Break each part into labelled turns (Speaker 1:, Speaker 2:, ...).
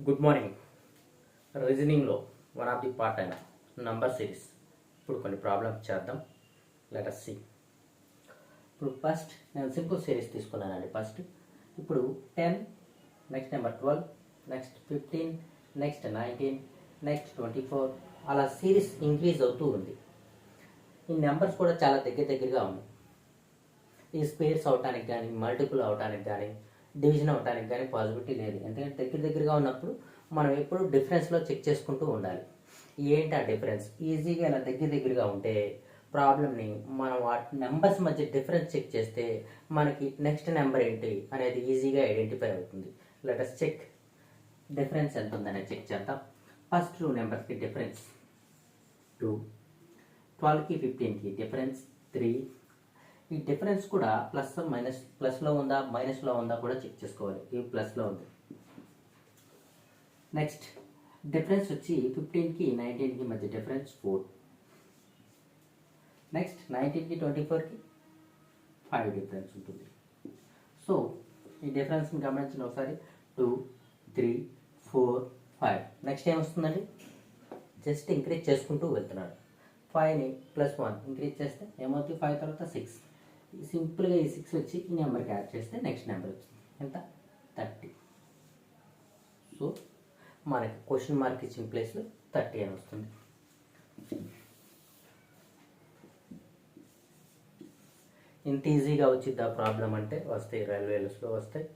Speaker 1: Good morning. రీజనింగ్లో one of the part అయిన number series ఇప్పుడు కొన్ని ప్రాబ్లమ్స్ చేద్దాం. Let us see. ఇప్పుడు ఫస్ట్ నేను సింపుల్ సిరీస్ తీసుకున్నానండి. ఫస్ట్ ఇప్పుడు 10, next number 12, next 15, next 19, next 24 అలా సిరీస్ ఇంక్రీజ్ అవుతూ ఉంది. ఈ నెంబర్స్ కూడా చాలా దగ్గరగా ఉన్నాయి. ఈ స్క్వేర్స్ అవటానికి కానీ మల్టిపుల్ అవటానికి కానీ డివిజన్ అవటానికి కానీ పాసిబిలిటీ లేదు. ఎందుకంటే దగ్గరగా ఉన్నప్పుడు మనం ఎప్పుడు డిఫరెన్స్లో చెక్ చేసుకుంటూ ఉండాలి. ఏంటి ఆ డిఫరెన్స్? ఈజీగా ఇలా దగ్గరగా ఉంటే ప్రాబ్లమ్ని మనం వాటి నెంబర్స్ మధ్య డిఫరెన్స్ చెక్ చేస్తే మనకి నెక్స్ట్ నెంబర్ ఏంటి అనేది ఈజీగా ఐడెంటిఫై అవుతుంది. లెట్ us చెక్ డిఫరెన్స్ ఎంత ఉందనేది చెక్ చేద్దాం. ఫస్ట్ 2 నెంబర్స్కి డిఫరెన్స్ 2, 12కి 15కి డిఫరెన్స్ 3. ఈ డిఫరెన్స్ కూడా ప్లస్ మైనస్, ప్లస్లో ఉందా మైనస్లో ఉందా కూడా చెక్ చేసుకోవాలి. ఇది ప్లస్లో ఉంది. నెక్స్ట్ డిఫరెన్స్ వచ్చి 15కి 19కి మధ్య డిఫరెన్స్ 4. నెక్స్ట్ 19కి 24కి 5 డిఫరెన్స్ ఉంటుంది. సో ఈ డిఫరెన్స్ని గమనించిన ఒకసారి 2, 3, 4, 5. నెక్స్ట్ ఏమొస్తుందండి? జస్ట్ ఇంక్రీజ్ చేసుకుంటూ వెళ్తున్నాడు. 5ని +1 ఇంక్రీజ్ చేస్తే ఏమవుతుంది? 5 తర్వాత 6. సింపుల్గా ఈ 6 వచ్చి ఈ నెంబర్కి యాడ్ చేస్తే నెక్స్ట్ నెంబర్ వచ్చింది. ఎంత? 30. సో మనకి క్వశ్చన్ మార్క్ ఇచ్చిన ప్లేస్లో 30 అని వస్తుంది. ఇంత ఈజీగా వచ్చిద్దా ప్రాబ్లం అంటే వస్తాయి. రైల్వేస్లో వస్తాయి,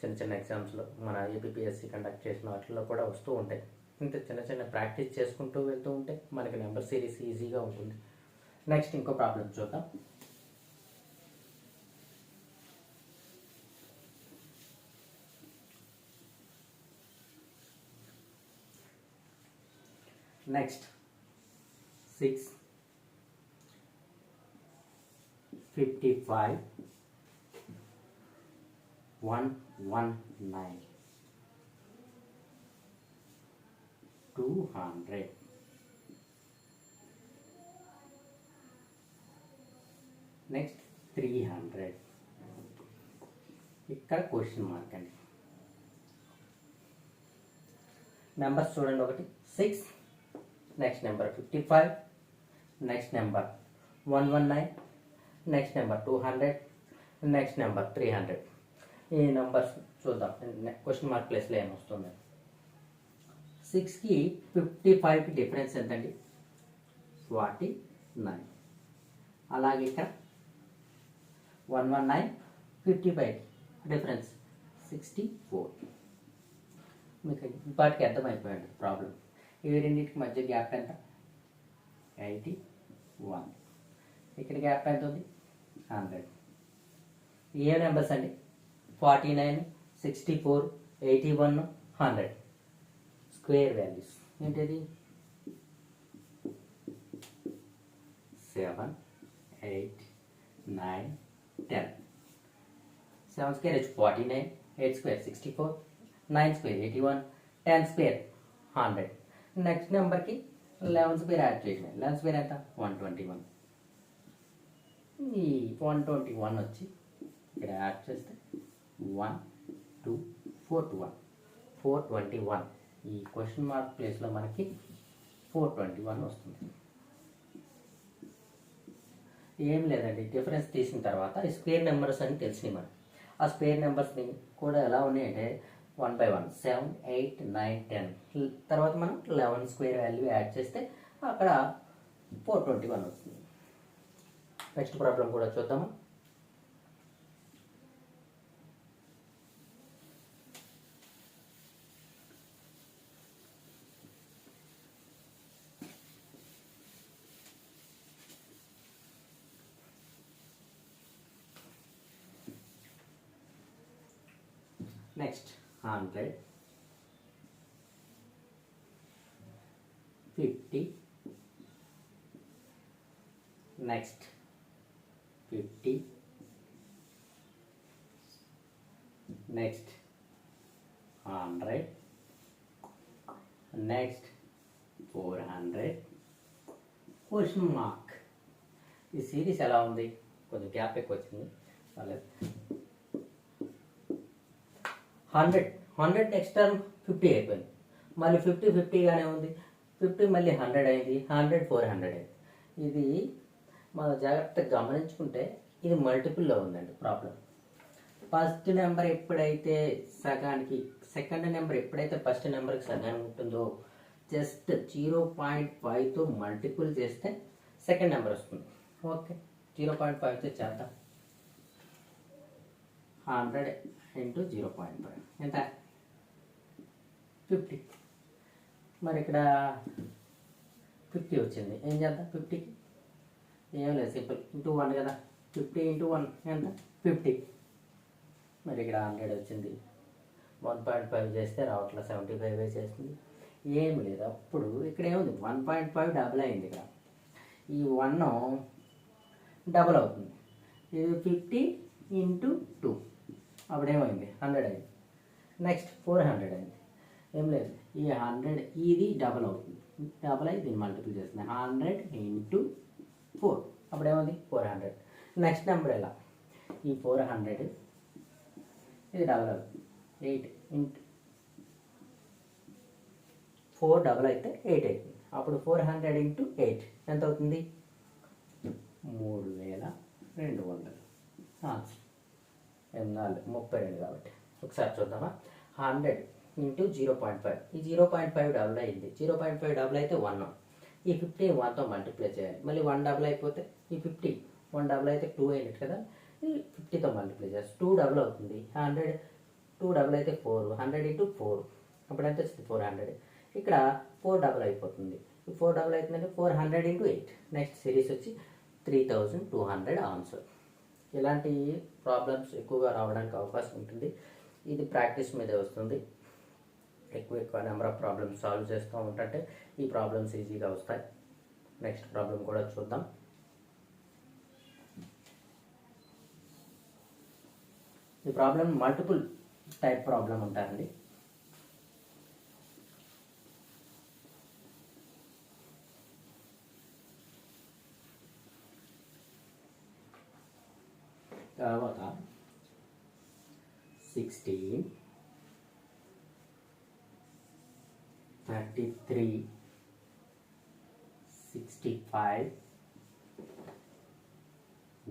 Speaker 1: చిన్న ఎగ్జామ్స్లో మన ఏపీఎస్సి కండక్ట్ చేసిన వాటిల్లో కూడా వస్తూ ఉంటాయి. ఇంత చిన్న ప్రాక్టీస్ చేసుకుంటూ వెళ్తూ ఉంటే మనకి నెంబర్ సిరీస్ ఈజీగా ఉంటుంది. నెక్స్ట్ ఇంకో ప్రాబ్లం చూద్దాం. Next 6, 55, 119, 200, next 300. ఇక్కడ క్వశ్చన్ మార్క్ అండి. నెంబర్స్ చూడండి. ఒకటి 6, next number 55, next number 119, next number 200, next number 300. ఈ నెంబర్స్ చూద్దాం. క్వశ్చన్ మార్క్ ప్లేస్లో ఏమొస్తుంది? 6కి 55కి డిఫరెన్స్ ఎంతండి? 49. అలాగే ఇక్కడ 119, 55కి డిఫరెన్స్ 64. మీకు ఇప్పటికి అర్థమైపోయాడు ప్రాబ్లం. ఇవి రెండింటికి మధ్య గ్యాప్ ఎంత? 81. ఇక్కడ గ్యాప్ ఎంత ఉంది? 100. ఏ నెంబర్స్ అండి? 49, 64, 81, 100. స్క్వేర్ వాల్యూస్ ఏంటిది? 7, 8, 9, 10. 7 square is 49, 8 square 64, 9 square 81, 10 square 100. Next నెంబర్కి 11 స్క్వేర్ యాడ్ చేయడమే. 11 స్క్వేర్ ఎంత? 121. ఈ 121 వచ్చి ఇక్కడ యాడ్ చేస్తే 1, 2, 421. 421. ఈ క్వశ్చన్ మార్క్ ప్లేస్లో మనకి 421 వస్తుంది. ఏం లేదండి, డిఫరెన్స్ తీసిన తర్వాత ఈ స్క్వేర్ నెంబర్స్ అని తెలిసినాయి మనకి. ఆ స్క్వేర్ నెంబర్స్ని కూడా ఎలా ఉన్నాయంటే 1 by 1, 7, 8, 9, 10. తర్వాత మనం 11 స్క్వేర్ వాల్యూ యాడ్ చేస్తే అక్కడ 421 వస్తుంది. నెక్స్ట్ ప్రాబ్లం కూడా చూద్దాము. Next 100, 50, next 50, next 100, next 400. Question mark. ఈ సిరీస్ ఎలా ఉంది? కొంచెం గ్యాప్ ఎక్కువ వచ్చింది. 100 100 నెక్స్ట్ టర్మ్ 50 అయిపోయింది, మళ్ళీ 50 50గానే ఉంది, 50 మళ్ళీ 100 అయింది, 100 400 అయింది. ఇది మనం జాగ్రత్తగా గమనించుకుంటే ఇది మల్టిపుల్లో ఉందండి ప్రాబ్లం. ఫస్ట్ నెంబర్ ఎప్పుడైతే సగానికి, సెకండ్ నెంబర్ ఎప్పుడైతే ఫస్ట్ నెంబర్కి సగానికి ఉంటుందో జస్ట్ 0.5తో మల్టిపుల్ చేస్తే సెకండ్ నెంబర్ వస్తుంది. ఓకే, 0.5తో చేద్దాం. 100 ఇంటూ 0.5 ఎంత? 50. మరి ఇక్కడ 50 వచ్చింది, ఏం చేద్దాం? 50కి ఏం లేదు, సింపుల్, ఇంటూ 1 కదా. 50 ఇంటూ 1 ఎంత? 50. మరి ఇక్కడ 100 వచ్చింది, 1.5 చేస్తే రావట్లా, 75 చేస్తుంది, ఏమి లేదు. అప్పుడు ఇక్కడ ఏముంది? 1.5 డబుల్ అయింది. ఇక్కడ ఈ 1 డబుల్ అవుతుంది, ఇది 50 ఇంటూ 2, అప్పుడేమైంది? 100 అయింది. నెక్స్ట్ 400 అయింది, ఏం లేదు, ఈ 100 ఇది డబుల్ అవుతుంది, డబుల్ అయి దీన్ని మల్టిపుల్ చేస్తుంది, 100 ఇంటూ 4, అప్పుడేమైంది? 400. నెక్స్ట్ నెంబర్ ఎలా? ఈ 400 ఇది డబుల్ అవుతుంది, 8 ఇంటూ 4 డబుల్ అయితే 8 అవుతుంది, అప్పుడు 400 ఇంటూ 8 ఎంత అవుతుంది? 3200. ఆన్సర్ 32 కాబట్టి. ఒకసారి చూద్దామా? 100 ఇంటూ 0.5, ఈ 0.5 డబుల్ అయింది, 0.5 డబుల్ అయితే 1, ఈ 50 1తో మల్టిప్లై చేయాలి, మళ్ళీ 1 డబుల్ అయిపోతే ఈ 50 1 డబుల్ అయితే 2 అయినట్టు కదా, ఈ 50తో మల్టిప్లై చేస్తే 2 డబుల్ అవుతుంది, 100 2 డబుల్ అయితే 4, 100 ఇంటూ 4 అప్పుడు ఎంత వచ్చింది? 400. ఇక్కడ 4 డబుల్ అయిపోతుంది, 4 డబుల్ అవుతుందంటే 400 ఇంటూ 8. నెక్స్ట్ సిరీస్ వచ్చి 3200 ఆన్సర్. ఇలాంటి ప్రాబ్లమ్స్ ఎక్కువగా రావడానికి అవకాశం ఉంటుంది, ఇది ప్రాక్టీస్ మీదే వస్తుంది. ఎక్కువ నెంబర్ ఆఫ్ ప్రాబ్లమ్స్ సాల్వ్ చేస్తూ ఉంటే ఈ ప్రాబ్లమ్స్ ఈజీగా వస్తాయి. నెక్స్ట్ ప్రాబ్లం కూడా చూద్దాం. ఈ ప్రాబ్లం మల్టిపుల్ టైప్ ప్రాబ్లం ఉంటారండి. తర్వాత 16, 33, 65,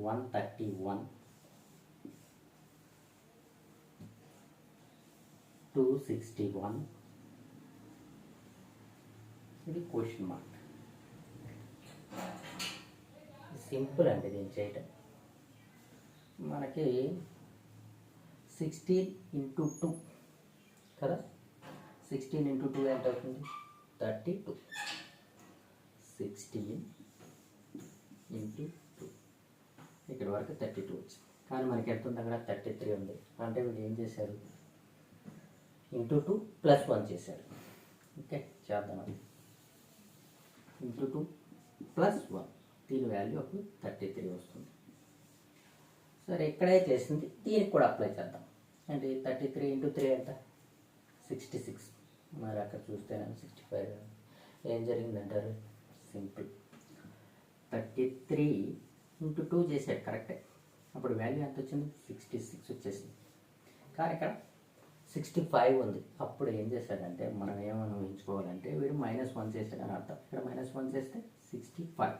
Speaker 1: 131, 261. ఇది క్వశ్చన్ మార్క్. సింపుల్ అండి దీన్ని చేయటం. మనకి 16 ఇంటూ 2 కదా, 16 ఇంటూ 2 ఎంత అవుతుంది? 32. 16 ఇంటూ 2 ఇక్కడ వరకు 32 వచ్చింది, కానీ మనకి ఎంత ఉంది? అక్కడ 33 ఉంది. అంటే వీళ్ళు ఏం చేశారు? ఇంటూ 2 ప్లస్ 1 చేశారు. ఓకే, చేద్దాం. అది ఇంటూ 2 ప్లస్ 1, దీని వాల్యూ అప్పుడు 33 వస్తుంది. సరే, ఇక్కడే చేసింది దీనికి కూడా అప్లై చేద్దాం. అంటే 33 ఇంటూ 3 ఎంత? 66. మరి అక్కడ చూస్తే 65. ఏం జరిగిందంటారు? సింపుల్, 33 ఇంటూ 2 చేసాడు కరెక్టే, అప్పుడు వాల్యూ ఎంత వచ్చింది? 66 వచ్చేసింది. కానీ ఇక్కడ 65 ఉంది. అప్పుడు ఏం చేశాడంటే మనం ఏమని ఊహించుకోవాలంటే వీడు -1 చేశాడని అర్థం. ఇక్కడ -1 చేస్తే 65,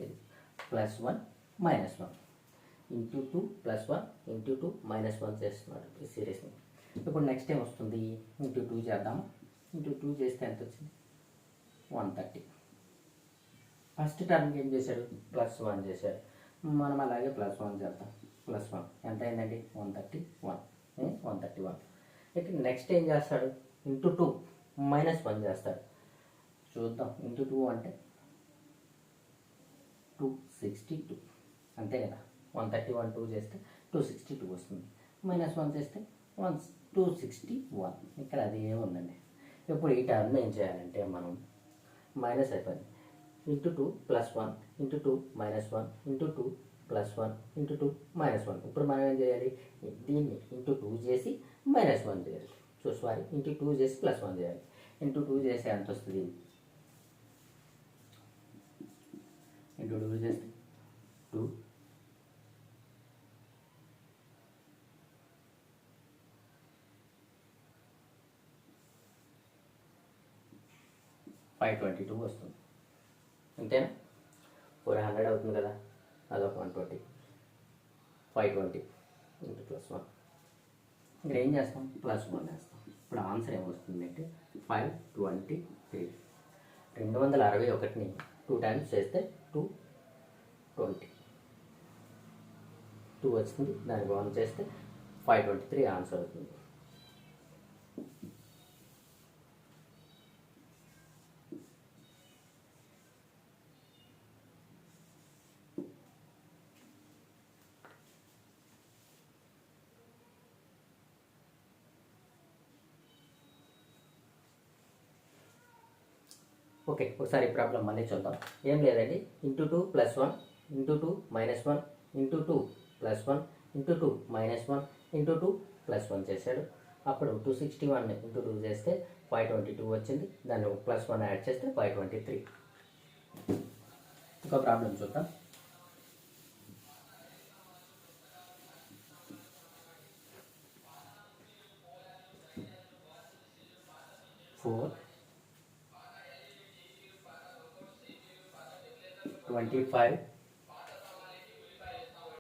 Speaker 1: ఇది +1 -1 ఇంటూ 2 +1 ఇంటూ 2 -1 చేస్తున్నాడు ఈ సిరీస్ని. ఇప్పుడు నెక్స్ట్ ఏం వస్తుంది? ఇంటూ 2 చేద్దాము. ఇంటూ 2 చేస్తే ఎంత వచ్చింది? 130. ఫస్ట్ టర్మ్కి ఏం చేశాడు? +1 చేశాడు. మనం అలాగే +1 చేద్దాం. +1 ఎంత అయిందండి? 131. 131. ఇక్కడ నెక్స్ట్ ఏం చేస్తాడు? ఇంటూ 2 -1 చేస్తాడు. చూద్దాం. ఇంటూ 2 అంటే 262 అంతే కదా. 131 2 చేస్తే 262 వస్తుంది. -1 చేస్తే 261. ఇక్కడ అది ఏముందండి. ఇప్పుడు ఈ టర్మ్ ఏం చేయాలంటే మనం మైనస్ అయిపోయింది. Into 2 +1 into 2 -1 into 2 +1 into 2 -1. ఇప్పుడు మనం ఏం చేయాలి? దీన్ని ఇంటూ 2 చేసి -1 చేయాలి. సారీ, ఇంటూ 2 చేసి +1 చేయాలి. ఇంటూ 2 చేస్తే ఎంత వస్తుంది? ఇంటూ 2 చేస్తే 2 2 522 వస్తుంది. అంతేనా? 400 అవుతుంది కదా, అదొక 120, 520 ఇంటూ +1. ఇక్కడ ఏం చేస్తాం? +1 వేస్తాం. ఇప్పుడు ఆన్సర్ ఏమొస్తుంది అంటే 523. 261ని 2 టైమ్స్ చేస్తే 220, 2 వస్తుంది. దానికి 1 చేస్తే 523 ఆన్సర్ అవుతుంది. ఓకే, ఒకసారి ఈ ప్రాబ్లం మళ్ళీ చూద్దాం. ఏం లేదండి, ×2 + 1 × 2 - 1 × 2 + 1 × 2 - 1 × 2 + 1 చేశాడు. అప్పుడు 261 × 2 చేస్తే 522 వచ్చింది. దాన్ని +1 యాడ్ చేస్తే 523. ఇంకో ప్రాబ్లం చూద్దాం. 4 25